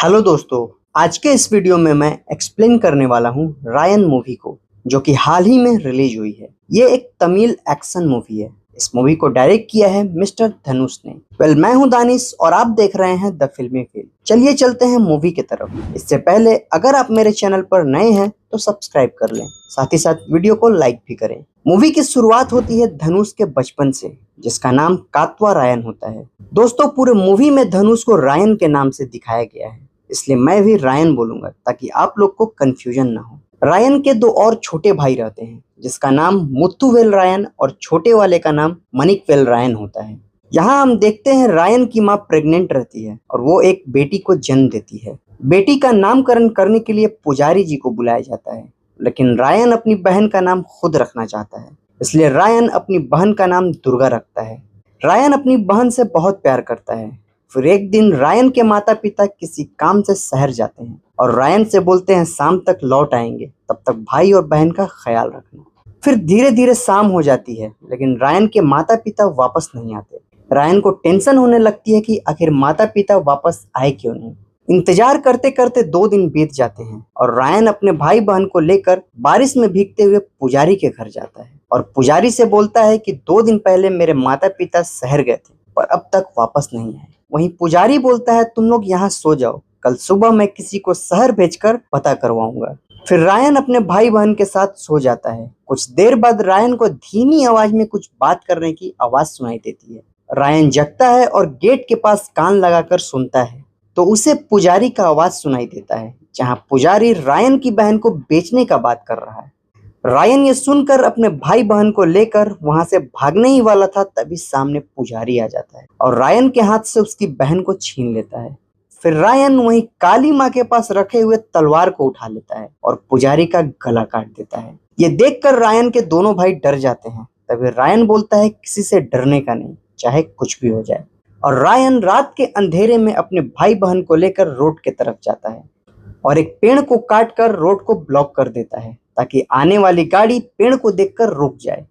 Hello दोस्तों, आज के इस वीडियो में मैं एक्सप्लेन करने वाला हूँ रायन मूवी को, जो कि हाल ही में रिलीज हुई है। ये एक तमिल एक्शन मूवी है। इस मूवी को डायरेक्ट किया है मिस्टर धनुष ने। मैं हूँ दानिश और आप देख रहे हैं द फिल्मी फील। चलिए चलते हैं मूवी की तरफ। इससे पहले अगर आप मेरे चैनल पर नए हैं तो सब्सक्राइब कर लें, साथ ही साथ वीडियो को लाइक भी करें। मूवी की शुरुआत होती है धनुष के बचपन से, जिसका नाम कात्वा रायन होता है। दोस्तों, पूरे मूवी में धनुष को रायन के नाम से दिखाया गया है, इसलिए मैं भी रायन बोलूंगा ताकि आप लोग को कंफ्यूजन ना हो। रायन के दो और छोटे भाई रहते हैं, जिसका नाम मुथुवेल रायन और छोटे वाले का नाम मणिकवेल रायन होता है। यहाँ हम देखते हैं रायन की माँ प्रेग्नेंट रहती है और वो एक बेटी को जन्म देती है। बेटी का नामकरण करने के लिए पुजारी जी को बुलाया जाता है, लेकिन रायन अपनी बहन का नाम खुद रखना चाहता है, इसलिए रायन अपनी बहन का नाम दुर्गा रखता है। रायन अपनी बहन से बहुत प्यार करता है। फिर एक दिन रायन के माता पिता किसी काम से शहर जाते हैं और रायन से बोलते हैं शाम तक लौट आएंगे, तब तक भाई और बहन का ख्याल रखना। फिर धीरे धीरे शाम हो जाती है, लेकिन रायन के माता पिता वापस नहीं आते। रायन को टेंशन होने लगती है कि आखिर माता पिता वापस आए क्यों नहीं। इंतजार करते करते 2 दिन बीत जाते हैं और रायन अपने भाई बहन को लेकर बारिश में भीगते हुए पुजारी के घर जाता है और पुजारी से बोलता है कि 2 दिन पहले मेरे माता पिता शहर गए थे पर अब तक वापस नहीं आए। वहीं पुजारी बोलता है तुम लोग यहाँ सो जाओ, कल सुबह मैं किसी को शहर भेजकर पता करवाऊंगा। फिर रायन अपने भाई बहन के साथ सो जाता है। कुछ देर बाद रायन को धीमी आवाज में कुछ बात करने की आवाज सुनाई देती है। रायन जगता है और गेट के पास कान लगाकर सुनता है तो उसे पुजारी का आवाज सुनाई देता है, जहाँ पुजारी रायन की बहन को बेचने का बात कर रहा है। रायन ये सुनकर अपने भाई बहन को लेकर वहां से भागने ही वाला था, तभी सामने पुजारी आ जाता है और रायन के हाथ से उसकी बहन को छीन लेता है। फिर रायन वहीं काली माँ के पास रखे हुए तलवार को उठा लेता है और पुजारी का गला काट देता है। ये देखकर रायन के दोनों भाई डर जाते हैं। तभी रायन बोलता है किसी से डरने का नहीं, चाहे कुछ भी हो जाए। और रायन रात के अंधेरे में अपने भाई बहन को लेकर रोड के तरफ जाता है और एक पेड़ को काटकर रोड को ब्लॉक कर देता है ताकि आने वाली गाड़ी पेड़ को देखकर रुक जाए।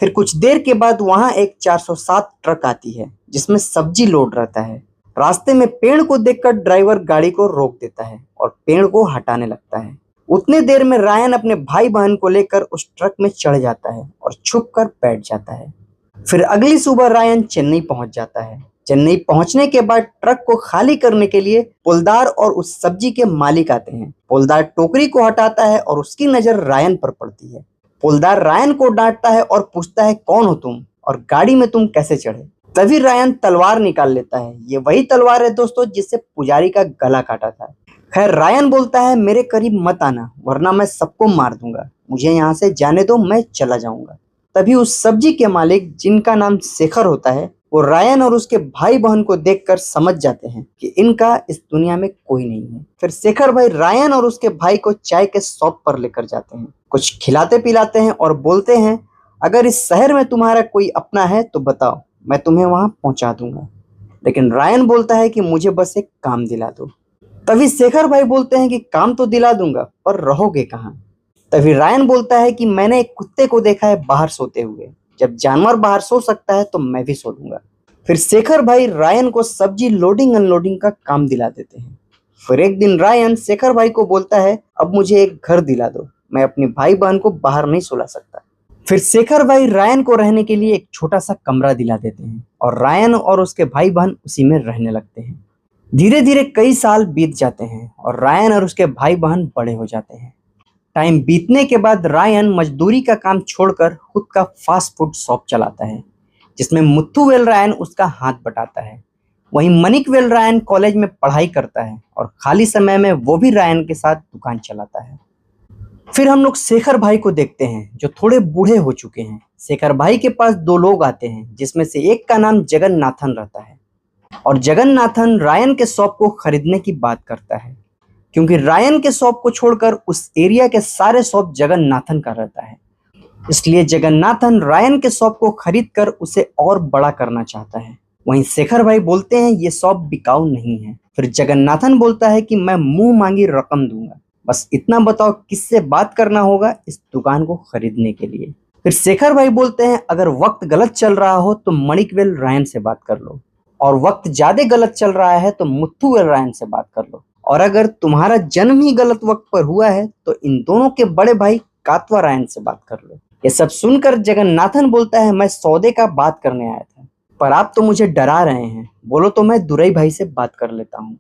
फिर कुछ देर के बाद वहां एक 407 ट्रक आती है, जिसमें सब्जी लोड रहता है। रास्ते में पेड़ को देखकर ड्राइवर गाड़ी को रोक देता है और पेड़ को हटाने लगता है। उतने देर में रायन अपने भाई बहन को लेकर उस ट्रक में चढ़ जाता है और छुप कर बैठ जाता है। फिर अगली सुबह रायन चेन्नई पहुंच जाता है। चेन्नई पहुंचने के बाद ट्रक को खाली करने के लिए पोलदार और उस सब्जी के मालिक आते हैं। पोलदार टोकरी को हटाता है और उसकी नजर रायन पर पड़ती है। पोलदार रायन को डांटता है और पूछता है कौन हो तुम और गाड़ी में तुम कैसे चढ़े। तभी रायन तलवार निकाल लेता है। ये वही तलवार है दोस्तों जिससे पुजारी का गला काटा था। खैर, रायन बोलता है मेरे करीब मत आना वरना मैं सबको मार दूंगा, मुझे यहाँ से जाने दो, मैं चला जाऊंगा। तभी उस सब्जी के मालिक, जिनका नाम शेखर होता है, वो रायन और उसके भाई बहन को देखकर समझ जाते हैं कि इनका इस दुनिया में कोई नहीं है। फिर शेखर भाई रायन और उसके भाई को चाय के शॉप पर लेकर जाते हैं, कुछ खिलाते पिलाते हैं और बोलते हैं अगर इस शहर में तुम्हारा कोई अपना है तो बताओ, मैं तुम्हें वहां पहुंचा दूंगा। लेकिन रायन बोलता है कि मुझे बस एक काम दिला दो। तभी शेखर भाई बोलते हैं कि काम तो दिला दूंगा पर रहोगे कहाँ। तभी रायन बोलता है कि मैंने एक कुत्ते को देखा है बाहर सोते हुए, जब जानवर बाहर सो सकता है तो मैं भी सो लूंगा। फिर शेखर भाई रायन को सब्जी लोडिंग अनलोडिंग का काम दिला देते हैं। फिर एक दिन रायन शेखर भाई को बोलता है अब मुझे एक घर दिला दो, मैं अपने भाई बहन को बाहर नहीं सुला सकता। फिर शेखर भाई रायन को रहने के लिए एक छोटा सा कमरा दिला देते हैं और रायन और उसके भाई बहन उसी में रहने लगते हैं। धीरे धीरे कई साल बीत जाते हैं और रायन और उसके भाई बहन बड़े हो जाते हैं। टाइम बीतने के बाद रायन मजदूरी का काम छोड़कर खुद का फास्ट फूड शॉप चलाता है, जिसमें मुथुवेल रायन उसका हाथ बटाता है। वहीं मणिकवेल रायन कॉलेज में पढ़ाई करता है और खाली समय में वो भी रायन के साथ दुकान चलाता है। फिर हम लोग शेखर भाई को देखते हैं, जो थोड़े बूढ़े हो चुके हैं। शेखर भाई के पास 2 लोग आते हैं, जिसमें से एक का नाम जगन्नाथन रहता है और जगन्नाथन रायन के शॉप को खरीदने की बात करता है, क्योंकि रायन के शॉप को छोड़कर उस एरिया के सारे शॉप जगन्नाथन का रहता है। इसलिए जगन्नाथन रायन के शॉप को खरीदकर उसे और बड़ा करना चाहता है। वहीं शेखर भाई बोलते हैं ये शॉप बिकाऊ नहीं है। फिर जगन्नाथन बोलता है कि मैं मुंह मांगी रकम दूंगा, बस इतना बताओ किससे बात करना होगा इस दुकान को खरीदने के लिए। फिर शेखर भाई बोलते हैं अगर वक्त गलत चल रहा हो तो मणिकवेल रायन से बात कर लो और वक्त ज्यादा गलत चल रहा है तो मुथुवेल रायन से बात कर लो। और अगर तुम्हारा जन्म ही गलत वक्त पर हुआ है तो इन दोनों के बड़े भाई कात्वा रायन से बात कर लो। ये सब सुनकर जगन्नाथन बोलता है, मैं सौदे का बात करने आया था, पर आप तो मुझे डरा रहे हैं, बोलो तो मैं दुरई भाई से बात कर लेता हूँ।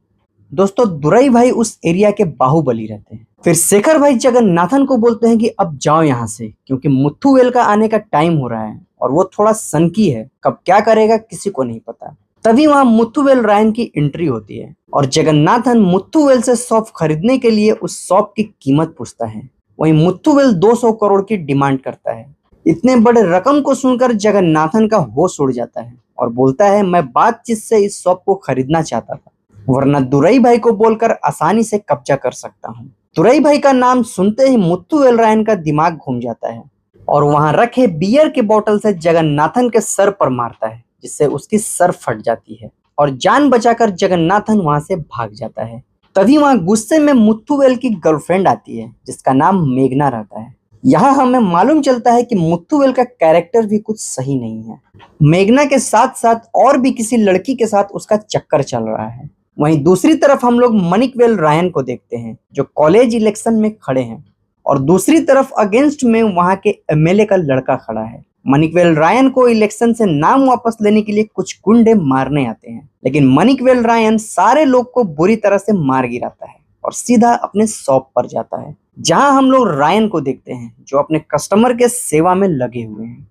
दोस्तों, दुरई भाई उस एरिया के बाहुबली रहते हैं। फिर शेखर भाई जगन्नाथन को बोलते हैं कि अब जाओ यहाँ से, क्योंकि मुथुवेल का आने का टाइम हो रहा है और वो थोड़ा सनकी है, कब क्या करेगा किसी को नहीं पता। तभी वहां मुथुवेल रायन की एंट्री होती है और जगन्नाथन मुथुवेल से शॉप खरीदने के लिए उस शॉप की कीमत पूछता है। वहीं मुथुवेल 200 करोड़ की डिमांड करता है। इतने बड़े रकम को सुनकर जगन्नाथन का होश उड़ जाता है और बोलता है, मैं बातचीत से इस शॉप को खरीदना चाहता था, वरना दुरई भाई को बोलकर आसानी से कब्जा कर सकता हूँ। दुरई भाई का नाम सुनते ही मुथुवेल रायन का दिमाग घूम जाता है और वहां रखे बियर के बोतल से जगन्नाथन के सर पर मारता है, जिससे उसकी सर फट जाती है और जान बचाकर जगन्नाथन वहां से भाग जाता है। तभी वहां गुस्से में मुथुवेल की गर्लफ्रेंड आती है, जिसका नाम मेघना रहता है। यहाँ हमें मालूम चलता है कि मुथुवेल का कैरेक्टर भी कुछ सही नहीं है। मेघना के साथ साथ और भी किसी लड़की के साथ उसका चक्कर चल रहा है। वहीं दूसरी तरफ हम लोग मणिकवेल रायन को देखते हैं, जो कॉलेज इलेक्शन में खड़े हैं, और दूसरी तरफ अगेंस्ट में वहां के एमएलए का लड़का खड़ा है। मणिकवेल रायन को इलेक्शन से नाम वापस लेने के लिए कुछ गुंडे मारने आते हैं, लेकिन मणिकवेल रायन सारे लोग को बुरी तरह से मार गिराता है और सीधा अपने शॉप पर जाता है, जहां हम लोग रायन को देखते हैं जो अपने कस्टमर के सेवा में लगे हुए हैं।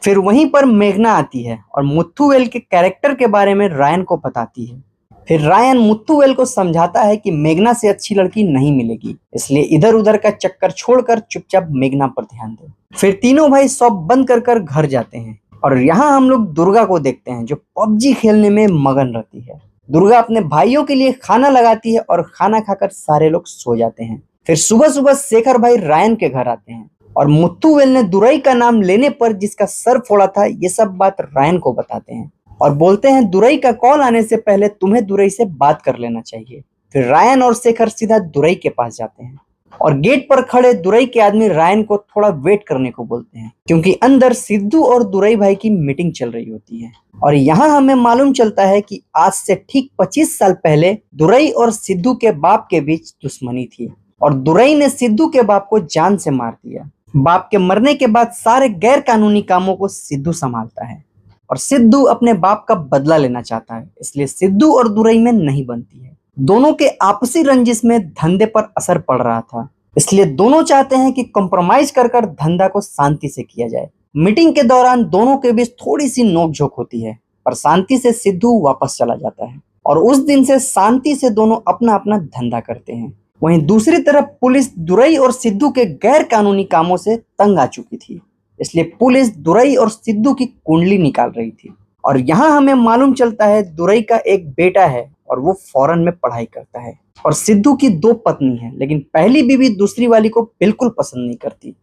फिर वहीं पर मेघना आती है और मुथुवेल के कैरेक्टर के बारे में रायन को बताती है। फिर रायन मुथुवेल को समझाता है कि मेघना से अच्छी लड़की नहीं मिलेगी, इसलिए इधर उधर का चक्कर छोड़कर चुपचाप मेघना पर ध्यान दो। फिर तीनों भाई शॉप बंद कर घर जाते हैं और यहाँ हम लोग दुर्गा को देखते हैं, जो पबजी खेलने में मगन रहती है। दुर्गा अपने भाइयों के लिए खाना लगाती है और खाना खाकर सारे लोग सो जाते हैं। फिर सुबह सुबह शेखर भाई रायन के घर आते हैं और मुथुवेल ने दुरई का नाम लेने पर जिसका सर फोड़ा था, ये सब बात रायन को बताते हैं और बोलते हैं, दुरई का कॉल आने से पहले तुम्हें दुरई से बात कर लेना चाहिए। फिर रायन और शेखर सीधा दुरई के पास जाते हैं और गेट पर खड़े दुरई के आदमी रायन को थोड़ा वेट करने को बोलते हैं, क्योंकि अंदर सिद्धू और दुरई भाई की मीटिंग चल रही होती है। और यहाँ हमें मालूम चलता है कि आज से ठीक 25 साल पहले दुरई और सिद्धू के बाप के बीच दुश्मनी थी और दुरई ने सिद्धू के बाप को जान से मार दिया। बाप के मरने के बाद सारे गैर कानूनी कामों को सिद्धू संभालता है और सिद्धू अपने बाप का बदला लेना चाहता है, इसलिए सिद्धू और दुरई में नहीं बनती है। दोनों के आपसी रंजिश में धंधे पर असर पड़ रहा था, इसलिए दोनों चाहते हैं कि कॉम्प्रोमाइज कर धंधा को शांति से किया जाए। मीटिंग के दौरान दोनों के बीच थोड़ी सी नोकझोंक होती है, पर शांति से सिद्धू वापस चला जाता है और उस दिन से शांति से दोनों अपना अपना धंधा करते हैं। वहीं दूसरी तरफ पुलिस दुरई और सिद्धू के गैर कानूनी कामों से तंग आ चुकी थी, इसलिए पुलिस दुरई और सिद्धू की कुंडली निकाल रही थी। और यहाँ हमें मालूम चलता है दुरई का एक बेटा है और वो फॉरेन में पढ़ाई करता है और सिद्धू की 2 पत्नी है, लेकिन पहली बीवी दूसरी वाली को बिल्कुल पसंद नहीं करती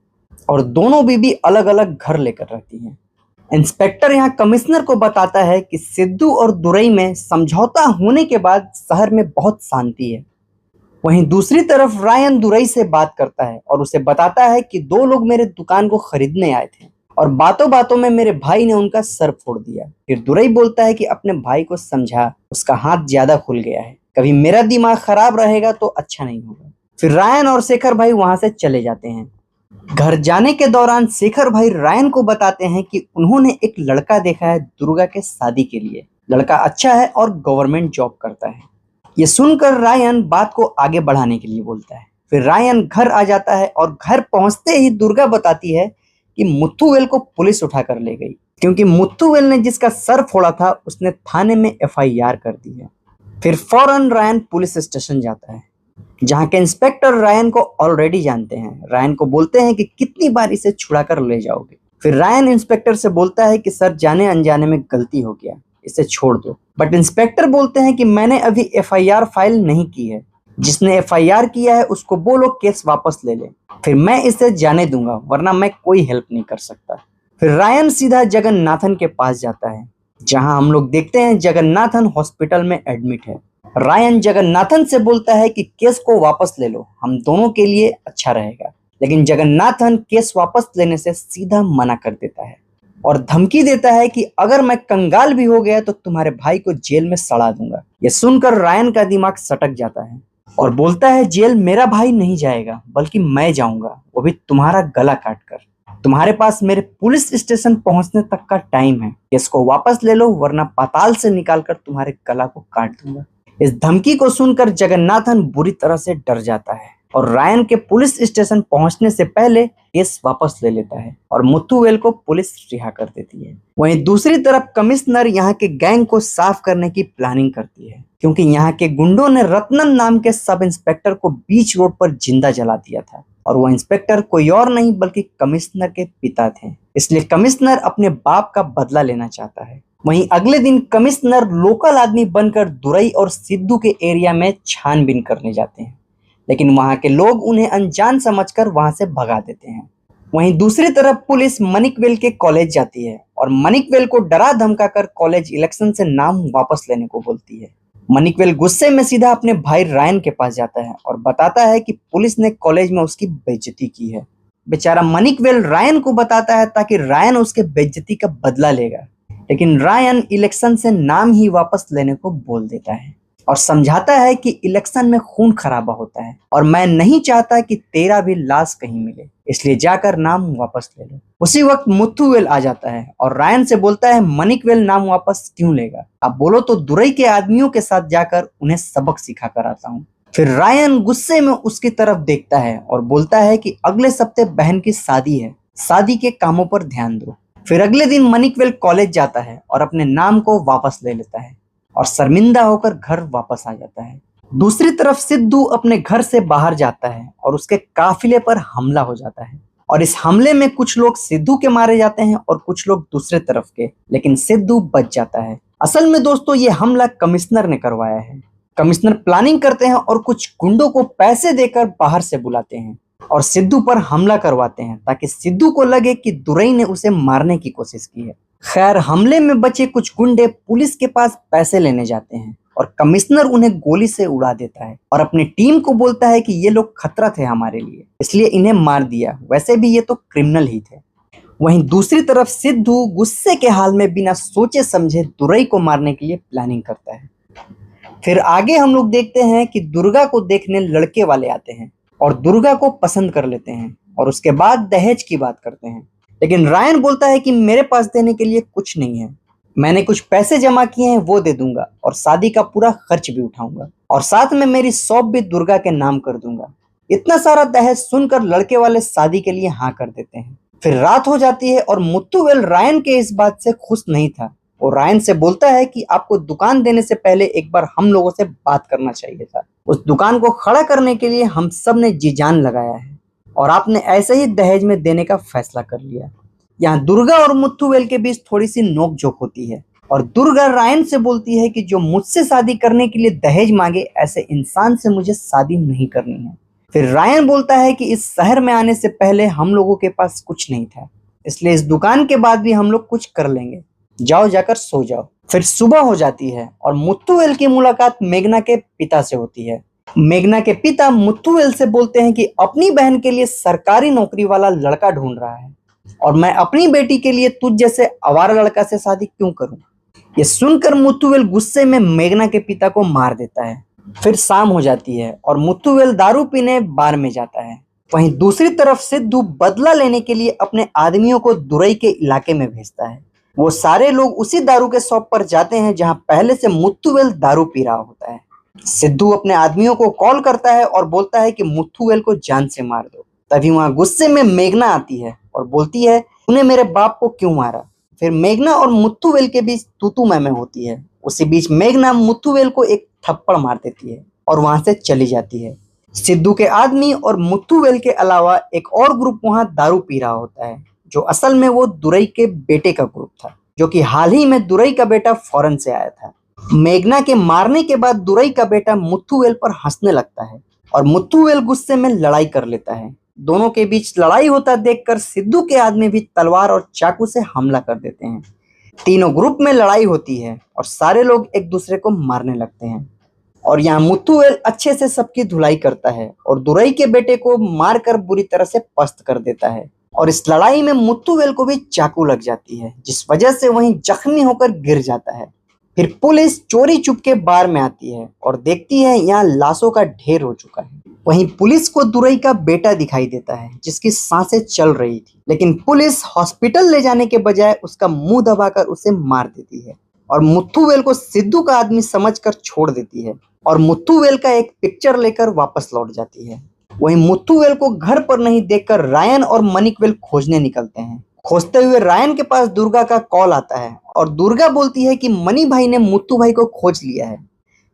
और दोनों बीवी अलग अलग घर लेकर रहती हैं। इंस्पेक्टर यहाँ कमिश्नर को बताता है कि सिद्धू और दुरई में समझौता होने के बाद शहर में बहुत शांति है। वहीं दूसरी तरफ रायन दुरई से बात करता है और उसे बताता है कि 2 लोग मेरे दुकान को खरीदने आए थे और बातों बातों में मेरे भाई ने उनका सर फोड़ दिया। फिर दुरई बोलता है कि अपने भाई को समझा, उसका हाथ ज्यादा खुल गया है, कभी मेरा दिमाग खराब रहेगा तो अच्छा नहीं होगा। फिर रायन और शेखर भाई वहां से चले जाते हैं। घर जाने के दौरान शेखर भाई रायन को बताते हैं कि उन्होंने एक लड़का देखा है दुर्गा के शादी के लिए। लड़का अच्छा है और गवर्नमेंट जॉब करता है। ये सुनकर रायन बात को आगे बढ़ाने के लिए बोलता है। फिर रायन घर आ जाता है और घर पहुंचते ही दुर्गा बताती है कि मुथुवेल को पुलिस उठा कर ले गई, क्योंकि मुथुवेल ने जिसका सर फोड़ा था उसने थाने में एफआईआर कर दी है। फिर फौरन रायन पुलिस स्टेशन जाता है, जहां के इंस्पेक्टर रायन को ऑलरेडी जानते हैं। रायन को बोलते हैं कि कितनी बार इसे छुड़ा कर ले जाओगे। फिर रायन इंस्पेक्टर से बोलता है कि सर, जाने अनजाने में गलती हो गया, इसे छोड़ दो। बट इंस्पेक्टर बोलते हैं कि मैंने अभी एफआईआर फाइल नहीं की है, जिसने एफआईआर किया है उसको बोलो केस वापस ले ले, फिर मैं इसे जाने दूंगा, वरना मैं कोई हेल्प नहीं कर सकता। फिर रायन सीधा जगन्नाथन के पास जाता है, जहां हम लोग देखते हैं जगन्नाथन हॉस्पिटल में एडमिट है। रायन जगन्नाथन से बोलता है कि केस को वापस ले लो, हम दोनों के लिए अच्छा रहेगा। लेकिन जगन्नाथन केस वापस लेने से सीधा मना कर देता है और धमकी देता है कि अगर मैं कंगाल भी हो गया तो तुम्हारे भाई को जेल में सड़ा दूंगा। यह सुनकर रायन का दिमाग सटक जाता है और बोलता है जेल मेरा भाई नहीं जाएगा बल्कि मैं जाऊंगा, वो भी तुम्हारा गला काट कर। तुम्हारे पास मेरे पुलिस स्टेशन पहुंचने तक का टाइम है, इसको वापस ले लो वरना पाताल से निकालकर तुम्हारे गला को काट दूंगा। इस धमकी को सुनकर जगन्नाथन बुरी तरह से डर जाता है और रायन के पुलिस स्टेशन पहुंचने से पहले केस वापस ले लेता है और मुथुवेल को पुलिस रिहा कर देती है। वहीं दूसरी तरफ कमिश्नर यहाँ के गैंग को साफ करने की प्लानिंग करती है, क्योंकि यहाँ के गुंडों ने रत्नन नाम के सब इंस्पेक्टर को बीच रोड पर जिंदा जला दिया था और वो इंस्पेक्टर कोई और नहीं बल्कि कमिश्नर के पिता थे। इसलिए कमिश्नर अपने बाप का बदला लेना चाहता है। वहीं अगले दिन कमिश्नर लोकल आदमी बनकर दुरई और सिद्धू के एरिया में छानबीन करने जाते हैं, लेकिन वहां के लोग उन्हें अनजान समझकर वहां से भगा देते हैं। वहीं दूसरी तरफ पुलिस मनिकवेल के कॉलेज जाती है और मनिकवेल को डरा धमकाकर कॉलेज इलेक्शन से नाम वापस लेने को बोलती है। मनिकवेल गुस्से में सीधा अपने भाई रायन के पास जाता है और बताता है कि पुलिस ने कॉलेज में उसकी बेइज्जती की है। बेचारा मनिकवेल रायन को बताता है ताकि रायन उसके बेइज्जती का बदला लेगा, लेकिन रायन इलेक्शन से नाम ही वापस लेने को बोल देता है और समझाता है कि इलेक्शन में खून खराबा होता है और मैं नहीं चाहता कि तेरा भी लाश कहीं मिले, इसलिए जाकर नाम वापस ले लो। उसी वक्त मुथुवेल आ जाता है और रायन से बोलता है मनिकवेल नाम वापस क्यों लेगा, आप बोलो तो दुरई के आदमियों के साथ जाकर उन्हें सबक सिखा कर आता हूँ। फिर रायन गुस्से में उसकी तरफ देखता है और बोलता है कि अगले सप्ताह बहन की शादी है, शादी के कामों पर ध्यान दो। फिर अगले दिन मनिकवेल कॉलेज जाता है और अपने नाम को वापस ले लेता है और शर्मिंदा होकर घर वापस आ जाता है। दूसरी तरफ सिद्धू अपने घर से बाहर जाता है और उसके काफिले पर हमला हो जाता है और इस हमले में कुछ लोग सिद्धू के मारे जाते हैं और कुछ लोग दूसरे तरफ के, लेकिन सिद्धू बच जाता है। असल में दोस्तों ये हमला कमिश्नर ने करवाया है। कमिश्नर प्लानिंग करते हैं और कुछ गुंडों को पैसे देकर बाहर से बुलाते हैं और सिद्धू पर हमला करवाते हैं ताकि सिद्धू को लगे कि दुरई ने उसे मारने की कोशिश की है। खैर हमले में बचे कुछ गुंडे पुलिस के पास पैसे लेने जाते हैं और कमिश्नर उन्हें गोली से उड़ा देता है और अपनी टीम को बोलता है कि ये लोग खतरा थे हमारे लिए, इसलिए इन्हें मार दिया, वैसे भी ये तो क्रिमिनल ही थे। वहीं दूसरी तरफ सिद्धू गुस्से के हाल में बिना सोचे समझे दुरई को मारने के लिए प्लानिंग करता है। फिर आगे हम लोग देखते हैं कि दुर्गा को देखने लड़के वाले आते हैं और दुर्गा को पसंद कर लेते हैं और उसके बाद दहेज की बात करते हैं, लेकिन रायन बोलता है कि मेरे पास देने के लिए कुछ नहीं है, मैंने कुछ पैसे जमा किए हैं वो दे दूंगा और शादी का पूरा खर्च भी उठाऊंगा और साथ में मेरी शॉप भी दुर्गा के नाम कर दूंगा। इतना सारा दहेज सुनकर लड़के वाले शादी के लिए हाँ कर देते हैं। फिर रात हो जाती है और मुथुवेल रायन के इस बात से खुश नहीं था। वो रायन से बोलता है कि आपको दुकान देने से पहले एक बार हम लोगों से बात करना चाहिए था। उस दुकान को खड़ा करने के लिए हम सब ने जी जान लगाया है और आपने ऐसे ही दहेज में देने का फैसला कर लिया। यहाँ दुर्गा और मुथुवेल के बीच थोड़ी सी नोकझोंक होती है और दुर्गा रायन से बोलती है कि जो मुझसे शादी करने के लिए दहेज मांगे ऐसे इंसान से मुझे शादी नहीं करनी है। फिर रायन बोलता है कि इस शहर में आने से पहले हम लोगों के पास कुछ नहीं था, इसलिए इस दुकान के बाद भी हम लोग कुछ कर लेंगे, जाओ जाकर सो जाओ। फिर सुबह हो जाती है और मुथुवेल की मुलाकात मेघना के पिता से होती है। मेघना के पिता मुथुवेल से बोलते हैं कि अपनी बहन के लिए सरकारी नौकरी वाला लड़का ढूंढ रहा है और मैं अपनी बेटी के लिए तुझ जैसे आवारा लड़का से शादी क्यों करूं। ये सुनकर मुथुवेल गुस्से में मेघना के पिता को मार देता है। फिर शाम हो जाती है और मुथुवेल दारू पीने बार में जाता है। वहीं दूसरी तरफ सिद्धू बदला लेने के लिए अपने आदमियों को दुरई के इलाके में भेजता है। वो सारे लोग उसी दारू के शॉप पर जाते हैं जहां पहले से मुथुवेल दारू पी रहा होता है। सिद्धू अपने आदमियों को कॉल करता है और बोलता है कि मुथुवेल को जान से मार दो। तभी वहां गुस्से में मेघना आती है और बोलती है तूने मेरे बाप को क्यों मारा। फिर मेघना और मुथुवेल के बीच तू मैं होती है। उसी बीच मेघना मुथुवेल को एक थप्पड़ मार देती है और वहां से चली जाती है। सिद्धू के आदमी और मुथुवेल के अलावा एक और ग्रुप वहां दारू पी रहा होता है, जो असल में वो दुरई के बेटे का ग्रुप था, जो कि हाल ही में दुरई का बेटा फॉरेन से आया था। मेघना के मारने के बाद दुरई का बेटा मुथुवेल पर हंसने लगता है और मुथुवेल गुस्से में लड़ाई कर लेता है। दोनों के बीच लड़ाई होता देखकर सिद्धू के आदमी भी तलवार और चाकू से हमला कर देते हैं। तीनों ग्रुप में लड़ाई होती है और सारे लोग एक दूसरे को मारने लगते हैं और यहाँ मुथुवेल अच्छे से सबकी धुलाई करता है और दुरई के बेटे को मारकर बुरी तरह से पस्त कर देता है और इस लड़ाई में मुथुवेल को भी चाकू लग जाती है, जिस वजह से वहीं जख्मी होकर गिर जाता है। फिर पुलिस चोरी चुपके बार में आती है और देखती है यहाँ लाशों का ढेर हो चुका है। वहीं पुलिस को दुरई का बेटा दिखाई देता है जिसकी सांसें चल रही थी, लेकिन पुलिस हॉस्पिटल ले जाने के बजाय उसका मुंह दबाकर उसे मार देती है और मुथुवेल को सिद्धू का आदमी समझकर छोड़ देती है और मुथुवेल का एक पिक्चर लेकर वापस लौट जाती है। वहीं मुथुवेल को घर पर नहीं देखकर रायन और मणिकवेल खोजने निकलते हैं। खोजते हुए रायन के पास दुर्गा का कॉल आता है और दुर्गा बोलती है कि मणि भाई ने मुथु भाई को खोज लिया है।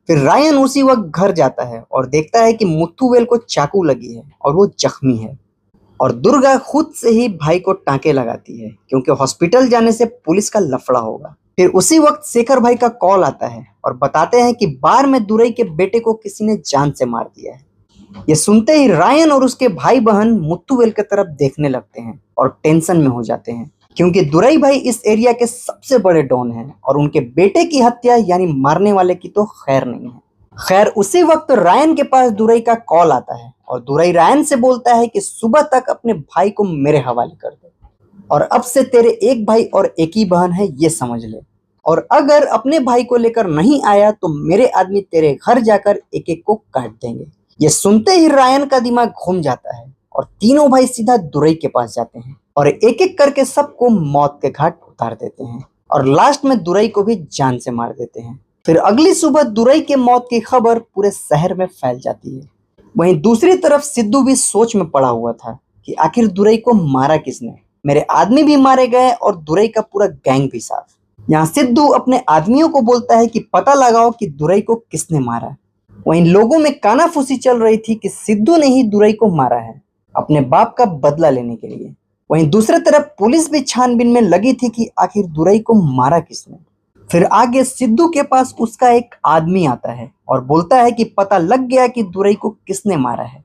फिर रायन उसी वक्त घर जाता है और देखता है कि मुथुवेल को चाकू लगी है और वो जख्मी है और दुर्गा खुद से ही भाई को टांके लगाती है क्योंकि हॉस्पिटल जाने से पुलिस का लफड़ा होगा। फिर उसी वक्त शेखर भाई का कॉल आता है और बताते हैं कि बार में दुरई के बेटे को किसी ने जान से मार दिया है। ये सुनते ही रायन और उसके भाई बहन मुथुवेल की तरफ देखने लगते हैं और टेंशन में हो जाते हैं क्योंकि दुरई भाई इस एरिया के सबसे बड़े डॉन हैं और उनके बेटे की हत्या यानी मारने वाले की तो खैर नहीं है। खैर उसी वक्त रायन के पास दुरई का कॉल आता है और दुरई रायन से बोलता है कि सुबह तक अपने भाई को मेरे हवाले कर दे और अब से तेरे एक भाई और एक ही बहन है ये समझ ले, और अगर अपने भाई को लेकर नहीं आया तो मेरे आदमी तेरे घर जाकर एक एक को काट देंगे। ये सुनते ही रायन का दिमाग घूम जाता है और तीनों भाई सीधा दुरई के पास जाते हैं और एक एक करके सबको मौत के घाट उतार देते हैं और लास्ट में दुरई को भी जान से मार देते हैं। फिर अगली सुबह दुरई के मौत की खबर पूरे शहर में फैल जाती है। वहीं दूसरी तरफ सिद्धू भी सोच में पड़ा हुआ था कि आखिर दुरई को मारा किसने, मेरे आदमी भी मारे गए और दुरई का पूरा गैंग भी साफ। यहाँ सिद्धू अपने आदमियों को बोलता है कि पता लगाओ कि दुरई को किसने मारा। वहीं लोगों में कानाफूसी चल रही थी कि सिद्धू ने ही दुरई को मारा है अपने बाप का बदला लेने के लिए। वहीं दूसरी तरफ पुलिस भी छानबीन में लगी थी कि आखिर दुरई को मारा किसने। फिर आगे सिद्धू के पास उसका एक आदमी आता है और बोलता है कि पता लग गया कि दुरई को किसने मारा है।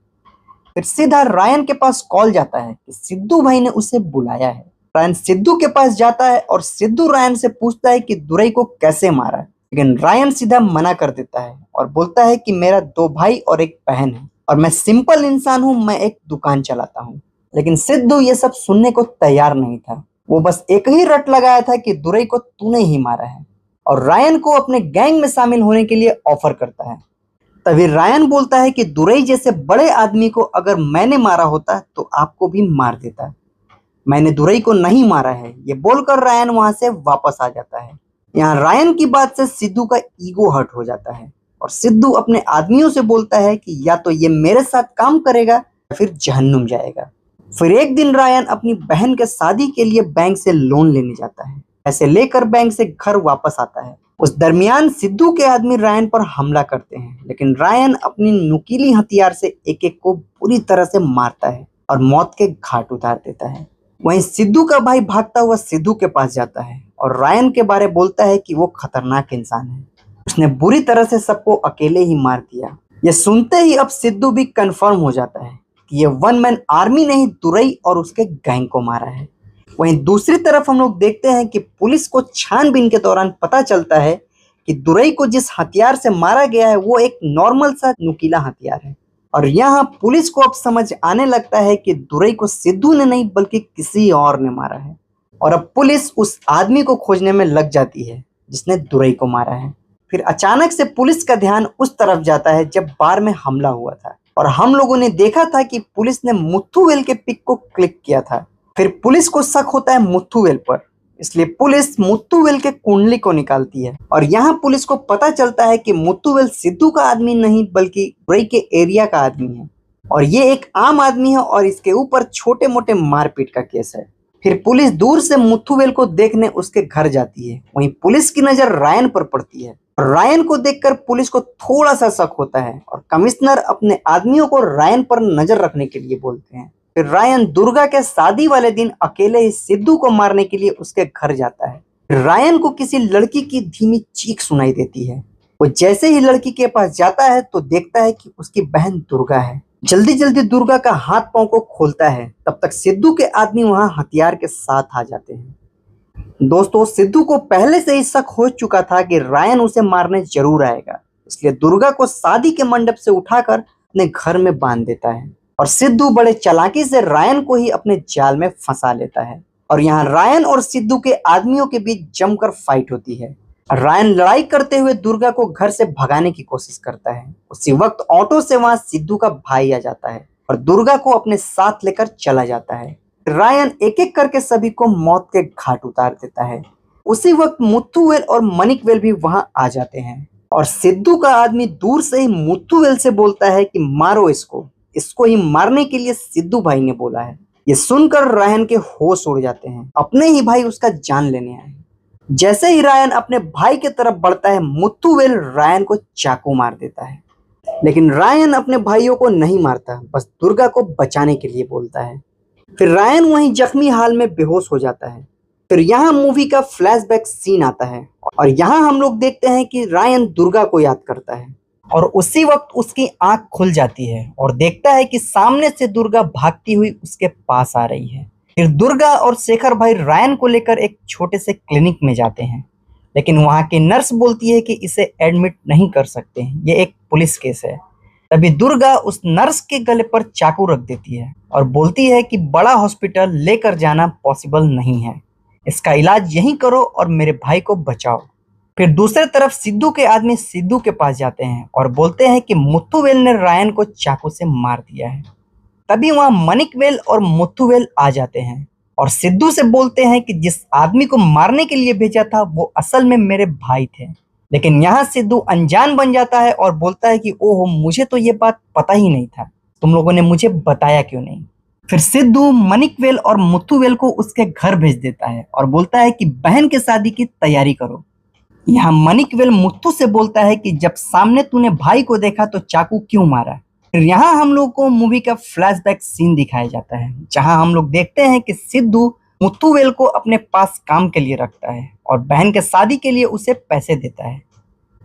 फिर सीधा रायन के पास कॉल जाता है कि सिद्धू भाई ने उसे बुलाया है। रायन सिद्धू के पास जाता है और सिद्धू रायन से पूछता है कि दुरई को कैसे मारा है, लेकिन रायन सीधा मना कर देता है और बोलता है कि मेरा 2 भाई और एक बहन है और मैं सिंपल इंसान हूँ, मैं एक दुकान चलाता हूँ। लेकिन सिद्धू ये सब सुनने को तैयार नहीं था। वो बस एक ही रट लगाया था कि दुरई को तूने ही मारा है और रायन को अपने गैंग में शामिल होने के लिए ऑफर करता है। तभी रायन बोलता है कि दुरई जैसे बड़े आदमी को अगर मैंने मारा होता तो आपको भी मार देता, मैंने दुरई को नहीं मारा है। ये बोलकर रायन वहां से वापस आ जाता है। यहाँ रायन की बात से सिद्धू का ईगो हर्ट हो जाता है और सिद्धू अपने आदमियों से बोलता है कि या तो ये मेरे साथ काम करेगा या फिर जहन्नुम जाएगा। फिर एक दिन रायन अपनी बहन के शादी के लिए बैंक से लोन लेने जाता है। पैसे लेकर बैंक से घर वापस आता है। उस दरमियान सिद्धू के आदमी रायन पर हमला करते हैं, लेकिन रायन अपनी नुकीली हथियार से एक एक को पूरी तरह से मारता है और मौत के घाट उतार देता है। वहीं सिद्धू का भाई भागता हुआ सिद्धू के पास जाता है और रायन के बारे बोलता है कि वो खतरनाक इंसान है, उसने बुरी तरह से सबको अकेले ही मार दिया। ये सुनते ही अब सिद्धू भी कंफर्म हो जाता है कि ये 1 मैन आर्मी ने ही दुरई और उसके गैंग को मारा है। वहीं दूसरी तरफ हम लोग देखते हैं कि पुलिस को छानबीन के दौरान पता चलता है कि दुरई को जिस हथियार से मारा गया है वो एक नॉर्मल सा नुकीला हथियार है और यहाँ पुलिस को अब समझ आने लगता है कि दुरई को सिद्धू ने नहीं बल्कि किसी और ने मारा है और अब पुलिस उस आदमी को खोजने में लग जाती है जिसने दुरई को मारा है। फिर अचानक से पुलिस का ध्यान उस तरफ जाता है जब बार में हमला हुआ था और हम लोगों ने देखा था कि पुलिस ने मुथुवेल के पिक को क्लिक किया था। फिर पुलिस को शक होता है मुथुवेल पर, इसलिए पुलिस मुथुवेल के कुंडली को निकालती है और यहाँ पुलिस को पता चलता है कि मुथुवेल सिद्धू का आदमी नहीं बल्कि दुरई के एरिया का आदमी है और ये एक आम आदमी है और इसके ऊपर छोटे मोटे मारपीट का केस है। फिर पुलिस दूर से मुथुवेल को देखने उसके घर जाती है। वहीं पुलिस की नजर रायन पर पड़ती है और रायन को देखकर पुलिस को थोड़ा सा शक होता है और कमिश्नर अपने आदमियों को रायन पर नजर रखने के लिए बोलते हैं। फिर रायन दुर्गा के शादी वाले दिन अकेले ही सिद्धू को मारने के लिए उसके घर जाता है। फिर रायन को किसी लड़की की धीमी चीख सुनाई देती है। वो जैसे ही लड़की के पास जाता है तो देखता है कि उसकी बहन दुर्गा है। जल्दी जल्दी दुर्गा का हाथ पांव को खोलता है, तब तक सिद्धू के आदमी वहां हथियार के साथ आ जाते हैं। दोस्तों सिद्धू को पहले से ही शक हो चुका था कि रायन उसे मारने जरूर आएगा, इसलिए दुर्गा को शादी के मंडप से उठाकर अपने घर में बांध देता है और सिद्धू बड़े चालाकी से रायन को ही अपने जाल में फंसा लेता है और यहाँ रायन और सिद्धू के आदमियों के बीच जमकर फाइट होती है। रायन लड़ाई करते हुए दुर्गा को घर से भगाने की कोशिश करता है। उसी वक्त ऑटो से वहां सिद्धू का भाई आ जाता है और दुर्गा को अपने साथ लेकर चला जाता है। रायन एक एक करके सभी को मौत के घाट उतार देता है। उसी वक्त मुथुवेल और मणिकवेल भी वहां आ जाते हैं और सिद्धू का आदमी दूर से ही मुथुवेल से बोलता है कि मारो इसको, इसको ही मारने के लिए सिद्धू भाई ने बोला है। ये सुनकर रायन के होश उड़ जाते हैं, अपने ही भाई उसका जान लेने आए। जैसे ही रायन अपने भाई की तरफ बढ़ता है, मुथुवेल रायन को चाकू मार देता है। लेकिन रायन अपने भाइयों को नहीं मारता, बस दुर्गा को बचाने के लिए बोलता है। फिर रायन वहीं जख्मी हाल में बेहोश हो जाता है। फिर यहाँ मूवी का फ्लैशबैक सीन आता है और यहाँ हम लोग देखते हैं कि रायन दुर्गा को याद करता है और उसी वक्त उसकी आंख खुल जाती है और देखता है कि सामने से दुर्गा भागती हुई उसके पास आ रही है। फिर दुर्गा और शेखर भाई रायन को लेकर एक छोटे से क्लिनिक में जाते हैं, लेकिन वहां की नर्स बोलती है कि इसे एडमिट नहीं कर सकते, ये एक पुलिस केस है। तभी दुर्गा उस नर्स के गले पर चाकू रख देती है और बोलती है कि बड़ा हॉस्पिटल लेकर जाना पॉसिबल नहीं है, इसका इलाज यहीं करो और मेरे भाई को बचाओ। फिर दूसरी तरफ सिद्धू के आदमी सिद्धू के पास जाते हैं और बोलते हैं कि मुथुवेल ने रायन को चाकू से मार दिया है। तभी वहां मणिकवेल और मुथुवेल आ जाते हैं और सिद्धू से बोलते हैं कि जिस आदमी को मारने के लिए भेजा था वो असल में मेरे भाई थे। लेकिन यहाँ सिद्धू अनजान बन जाता है और बोलता है कि ओहो, मुझे तो ये बात पता ही नहीं था, तुम लोगों ने मुझे बताया क्यों नहीं। फिर सिद्धू मणिकवेल और मुथुवेल को उसके घर भेज देता है और बोलता है कि बहन के शादी की तैयारी करो। यहाँ मणिकवेल मुथु से बोलता है कि जब सामने तूने भाई को देखा तो चाकू क्यों मारा। फिर यहाँ हम लोग को मूवी का फ्लैशबैक सीन दिखाया जाता है, जहाँ हम लोग देखते हैं कि सिद्धू मुथुवेल को अपने पास काम के लिए रखता है और बहन के शादी के लिए उसे पैसे देता है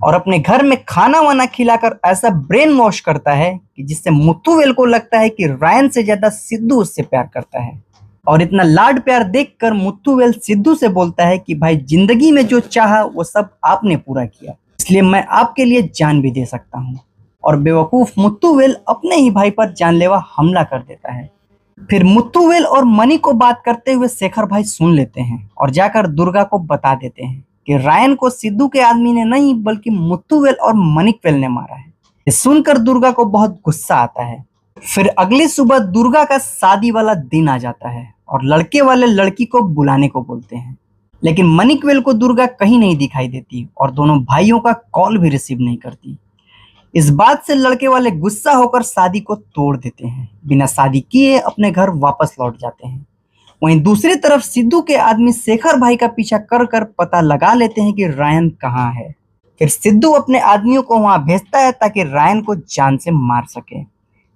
और अपने घर में खाना वाना खिलाकर ऐसा ब्रेन वॉश करता है कि जिससे मुथुवेल को लगता है कि रायन से ज्यादा सिद्धू उससे प्यार करता है। और इतना लाड प्यार देखकर मुथुवेल सिद्धू से बोलता है कि भाई, जिंदगी में जो चाहा वो सब आपने पूरा किया, इसलिए मैं आपके लिए जान भी दे सकता हूँ। और बेवकूफ मुथुवेल अपने ही भाई पर जानलेवा हमला कर देता है। फिर मुथुवेल और मणि को बात करते हुए शेखर भाई सुन लेते हैं और जाकर दुर्गा को बता देते हैं कि रायन को सिद्धू के आदमी ने नहीं बल्कि मुथुवेल और मणिकवेल ने मारा है। ये सुनकर दुर्गा को बहुत गुस्सा आता है। फिर अगली सुबह दुर्गा का शादी वाला दिन आ जाता है और लड़के वाले लड़की को बुलाने को बोलते हैं, लेकिन मणिकवेल को दुर्गा कहीं नहीं दिखाई देती और दोनों भाइयों का कॉल भी रिसीव नहीं करती। इस बात से लड़के वाले गुस्सा होकर शादी को तोड़ देते हैं, बिना शादी किए अपने घर वापस लौट जाते हैं। वहीं दूसरी तरफ सिद्धू के आदमी शेखर भाई का पीछा कर कर पता लगा लेते हैं कि रायन कहाँ है। फिर सिद्धू अपने आदमियों को वहां भेजता है ताकि रायन को जान से मार सके।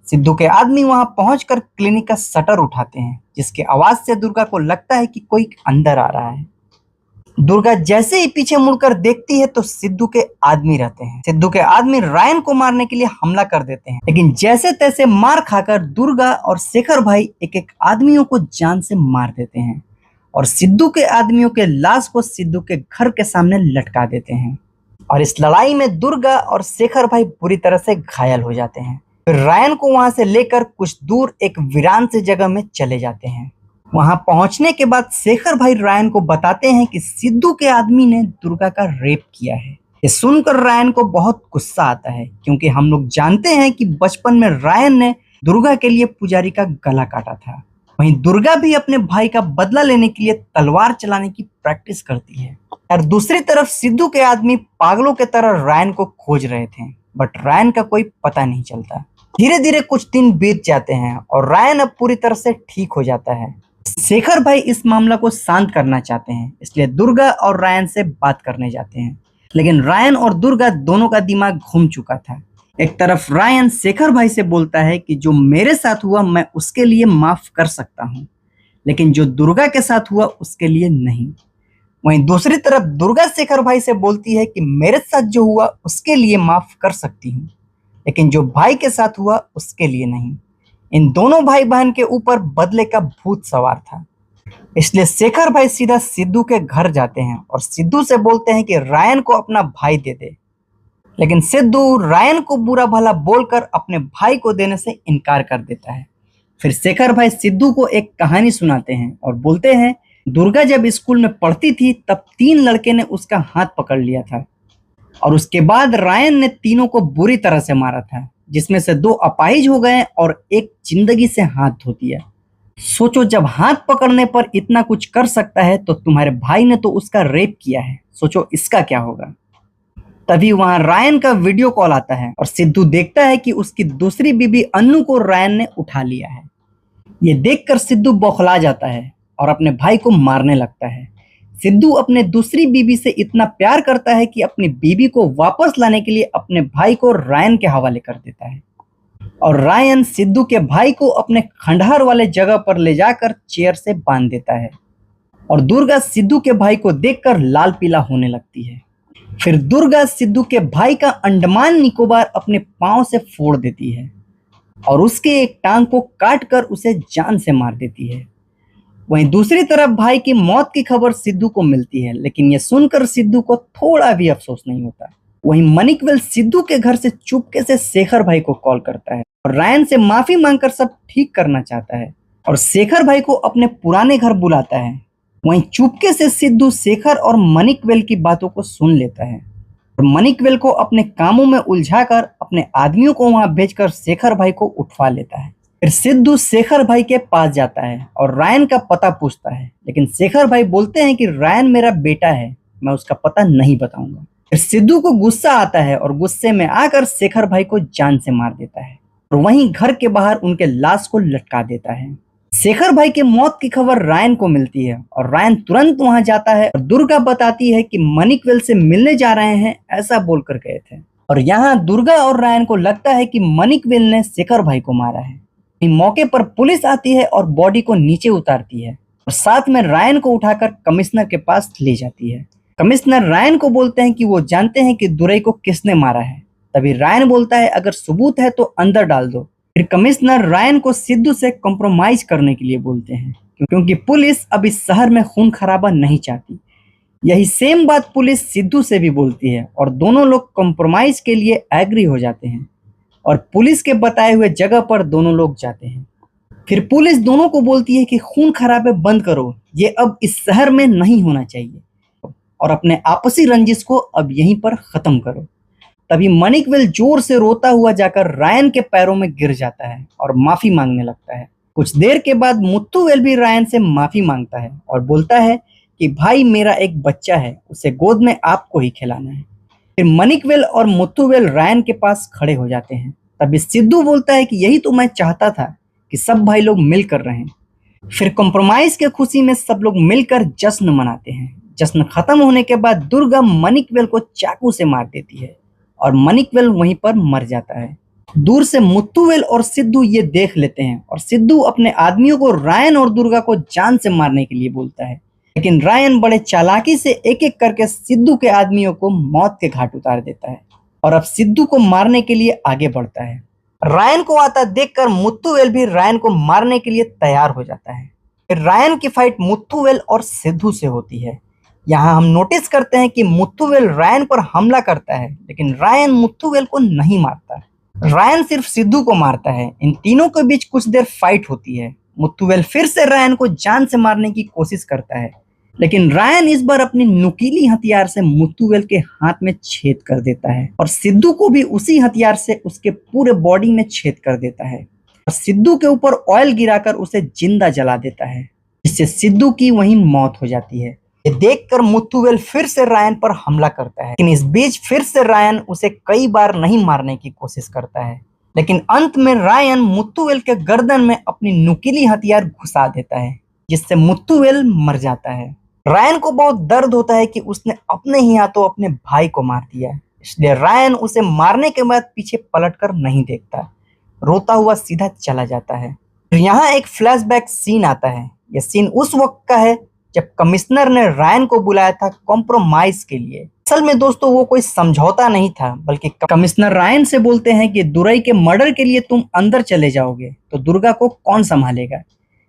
सिद्धू के आदमी वहां पहुंचकर क्लिनिक का शटर उठाते हैं, जिसकी आवाज से दुर्गा को लगता है कि कोई अंदर आ रहा है। दुर्गा जैसे ही पीछे मुड़कर देखती है तो सिद्धू के आदमी रहते हैं। सिद्धू के आदमी रायन को मारने के लिए हमला कर देते हैं, लेकिन जैसे तैसे मार खाकर दुर्गा और शेखर भाई एक एक आदमियों को जान से मार देते हैं और सिद्धू के आदमियों के लाश को सिद्धू के घर के सामने लटका देते हैं। और इस लड़ाई में दुर्गा और शेखर भाई बुरी तरह से घायल हो जाते हैं। फिर रायन को वहां से लेकर कुछ दूर एक वीरान से जगह में चले जाते हैं। वहां पहुंचने के बाद शेखर भाई रायन को बताते हैं कि सिद्धू के आदमी ने दुर्गा का रेप किया है। ये सुनकर रायन को बहुत गुस्सा आता है, क्योंकि हम लोग जानते हैं कि बचपन में रायन ने दुर्गा के लिए पुजारी का गला काटा था। वहीं दुर्गा भी अपने भाई का बदला लेने के लिए तलवार चलाने की प्रैक्टिस करती है। और दूसरी तरफ सिद्धू के आदमी पागलों की तरह रायन को खोज रहे थे, बट रायन का कोई पता नहीं चलता। धीरे धीरे कुछ दिन बीत जाते हैं और रायन अब पूरी तरह से ठीक हो जाता है। शेखर भाई इस मामला को शांत करना चाहते हैं, इसलिए दुर्गा और रायन से बात करने जाते हैं। लेकिन रायन और दुर्गा दोनों का दिमाग घूम चुका था। एक तरफ रायन शेखर भाई से बोलता है कि जो मेरे साथ हुआ मैं उसके लिए माफ कर सकता हूँ, लेकिन जो दुर्गा के साथ हुआ उसके लिए नहीं। वहीं दूसरी तरफ दुर्गा शेखर भाई से बोलती है कि मेरे साथ जो हुआ उसके लिए माफ कर सकती हूँ, लेकिन जो भाई के साथ हुआ उसके लिए नहीं। इन दोनों भाई बहन के ऊपर बदले का भूत सवार था, इसलिए शेखर भाई सीधा सिद्धू के घर जाते हैं और सिद्धू से बोलते हैं कि रायन को अपना भाई दे दे। लेकिन सिद्धू रायन को बुरा भला बोलकर अपने भाई को देने से इनकार कर देता है। फिर शेखर भाई सिद्धू को एक कहानी सुनाते हैं और बोलते हैं दुर्गा जब स्कूल में पढ़ती थी तब 3 लड़के ने उसका हाथ पकड़ लिया था और उसके बाद रायन ने तीनों को बुरी तरह से मारा था, जिसमें से 2 अपाहिज हो गए और एक जिंदगी से हाथ धो दिया। सोचो, जब हाथ पकड़ने पर इतना कुछ कर सकता है तो तुम्हारे भाई ने तो उसका रेप किया है, सोचो इसका क्या होगा। तभी वहां रायन का वीडियो कॉल आता है और सिद्धू देखता है कि उसकी दूसरी बीबी अन्नू को रायन ने उठा लिया है। ये देखकर सिद्धू बौखला जाता है और अपने भाई को मारने लगता है। सिद्धू अपने दूसरी बीबी से इतना प्यार करता है कि अपनी बीबी को वापस लाने के लिए अपने भाई को रायन के हवाले कर देता है और रायन सिद्धू के भाई को अपने खंडहर वाले जगह पर ले जाकर चेयर से बांध देता है और दुर्गा सिद्धू के भाई को देखकर लाल पीला होने लगती है। फिर दुर्गा सिद्धू के भाई का अंडमान निकोबार अपने पांव से फोड़ देती है और उसके एक टांग को काट कर उसे जान से मार देती है। वहीं दूसरी तरफ भाई की मौत की खबर सिद्धू को मिलती है, लेकिन यह सुनकर सिद्धू को थोड़ा भी अफसोस नहीं होता। वहीं मनिकवेल सिद्धू के घर से चुपके से शेखर भाई को कॉल करता है और रायन से माफी मांगकर सब ठीक करना चाहता है और शेखर भाई को अपने पुराने घर बुलाता है। वहीं चुपके से सिद्धू शेखर और मनिकवेल की बातों को सुन लेता है और मनिकवेल को अपने कामों में उलझाकर अपने आदमियों को वहां भेजकर शेखर भाई को उठवा लेता है। फिर सिद्धू शेखर भाई के पास जाता है और रायन का पता पूछता है, लेकिन शेखर भाई बोलते हैं कि रायन मेरा बेटा है, मैं उसका पता नहीं बताऊंगा। फिर सिद्धू को गुस्सा आता है और गुस्से में आकर शेखर भाई को जान से मार देता है और वहीं घर के बाहर उनके लाश को लटका देता है। शेखर भाई की मौत की खबर रायन को मिलती है और रायन तुरंत वहां जाता है और दुर्गा बताती है कि मनिकवेल से मिलने जा रहे हैं, ऐसा बोलकर गए थे। और यहाँ दुर्गा और रायन को लगता है कि मनिकवेल ने शेखर भाई को मारा है। मौके पर पुलिस आती है और बॉडी को नीचे उतारती है और साथ में रायन को उठाकर कमिश्नर के पास ले जाती है। कमिश्नर रायन को बोलते हैं कि वो जानते हैं कि दुरई को किसने मारा है। तभी रायन बोलता है अगर सबूत है तो अंदर डाल दो। फिर कमिश्नर रायन को सिद्धू से कॉम्प्रोमाइज करने के लिए बोलते हैं, क्योंकि पुलिस अब इस शहर में खून खराबा नहीं चाहती। यही सेम बात पुलिस सिद्धू से भी बोलती है और दोनों लोग कॉम्प्रोमाइज के लिए एग्री हो जाते हैं और पुलिस के बताए हुए जगह पर दोनों लोग जाते हैं। फिर पुलिस दोनों को बोलती है कि खून खराबे बंद करो, ये अब इस शहर में नहीं होना चाहिए और अपने आपसी रंजिश को अब यहीं पर खत्म करो। तभी मनिकवेल जोर से रोता हुआ जाकर रायन के पैरों में गिर जाता है और माफी मांगने लगता है। कुछ देर के बाद मुत्तुवेल भी रायन से माफी मांगता है और बोलता है कि भाई मेरा एक बच्चा है, उसे गोद में आपको ही खिलाना है। फिर मनिकवेल और मुत्तुवेल रायन के पास खड़े हो जाते हैं। तभी सिद्धू बोलता है कि यही तो मैं चाहता था कि सब भाई लोग मिलकर रहें। फिर कॉम्प्रोमाइज के खुशी में सब लोग मिलकर जश्न मनाते हैं। जश्न खत्म होने के बाद दुर्गा मनिकवेल को चाकू से मार देती है और मनिकवेल वहीं पर मर जाता है। दूर से मुत्तुवेल और सिद्धू ये देख लेते हैं और सिद्धू अपने आदमियों को रायन और दुर्गा को जान से मारने के लिए बोलता है, लेकिन रायन बड़े चालाकी से एक एक करके सिद्धू के आदमियों को मौत के घाट उतार देता है और अब सिद्धू को मारने के लिए आगे बढ़ता है। रायन को आता देखकर मुत्तुवेल भी रायन को मारने के लिए तैयार हो जाता है। फिर रायन की फाइट मुत्तुवेल और सिद्धू से होती है। यहाँ हम नोटिस करते हैं कि मुत्तुवेल रायन पर हमला करता है, लेकिन रायन मुत्तुवेल को नहीं मारता। रायन सिर्फ सिद्धू को मारता है। इन तीनों के बीच कुछ देर फाइट होती है। मुत्तुवेल फिर से रायन को जान से मारने की कोशिश करता है, लेकिन रायन इस बार अपनी नुकीली हथियार से मुत्तुवेल के हाथ में छेद कर देता है और सिद्धू को भी उसी हथियार से उसके पूरे बॉडी में छेद कर देता है और सिद्धू के ऊपर ऑयल गिराकर उसे जिंदा जला देता है, जिससे सिद्धू की वहीं मौत हो जाती है। ये देखकर मुत्तुवेल फिर से रायन पर हमला करता है, लेकिन इस बीच फिर से रायन उसे कई बार नहीं मारने की कोशिश करता है, लेकिन अंत में रायन मुत्तुवेल के गर्दन में अपनी नुकीली हथियार घुसा देता है, जिससे मुत्तुवेल मर जाता है। रायन को बहुत दर्द होता है कि उसने अपने ही हाथों अपने भाई को मार दिया, इसलिए रायन उसे मारने के बाद पीछे पलटकर नहीं देखता, रोता हुआ सीधा चला जाता है। फिर यहाँ एक फ्लैशबैक सीन आता है। यह सीन उस वक्त का है जब कमिश्नर ने रायन को बुलाया था कॉम्प्रोमाइज के लिए। असल में दोस्तों वो कोई समझौता नहीं था, बल्कि कमिश्नर रायन से बोलते हैं कि दुरई के मर्डर के लिए तुम अंदर चले जाओगे तो दुर्गा को कौन संभालेगा,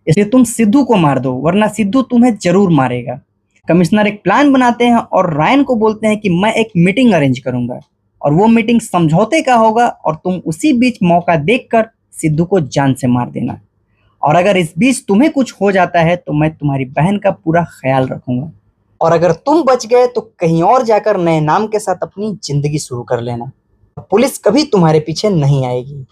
इसलिए तुम सिद्धू को मार दो वरना सिद्धू तुम्हें जरूर मारेगा। कमिश्नर एक प्लान बनाते हैं और रायन को बोलते हैं कि मैं एक मीटिंग अरेंज करूंगा और वो मीटिंग समझौते का होगा और तुम उसी बीच मौका देखकर सिद्धू को जान से मार देना। और अगर इस बीच तुम्हें कुछ हो जाता है तो मैं तुम्हारी बहन का पूरा ख्याल रखूंगा। और अगर तुम बच गए तो कहीं और जाकर नए नाम के साथ अपनी जिंदगी शुरू कर लेना। पुलिस कभी तुम्हारे पीछे नहीं आएगी।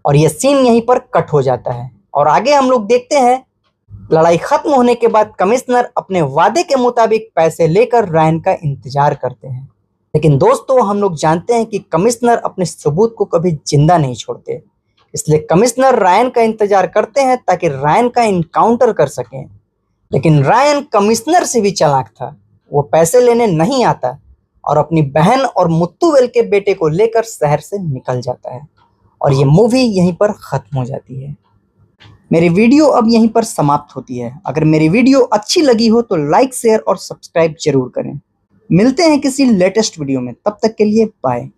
और यह सीन यहीं पर कट हो जाता है और आगे हम लोग देखते हैं लड़ाई खत्म होने के बाद कमिश्नर अपने वादे के मुताबिक पैसे लेकर रायन का इंतजार करते हैं। लेकिन दोस्तों, हम लोग जानते हैं कि कमिश्नर अपने सबूत को कभी जिंदा नहीं छोड़ते, इसलिए कमिश्नर रायन का इंतजार करते हैं ताकि रायन का इनकाउंटर कर सकें। लेकिन रायन कमिश्नर से भी चालाक था। वो पैसे लेने नहीं आता और अपनी बहन और मुत्तुवेल के बेटे को लेकर शहर से निकल जाता है और ये मूवी यहीं पर खत्म हो जाती है। मेरी वीडियो अब यहीं पर समाप्त होती है। अगर मेरी वीडियो अच्छी लगी हो तो लाइक, शेयर और सब्सक्राइब जरूर करें। मिलते हैं किसी लेटेस्ट वीडियो में, तब तक के लिए बाय।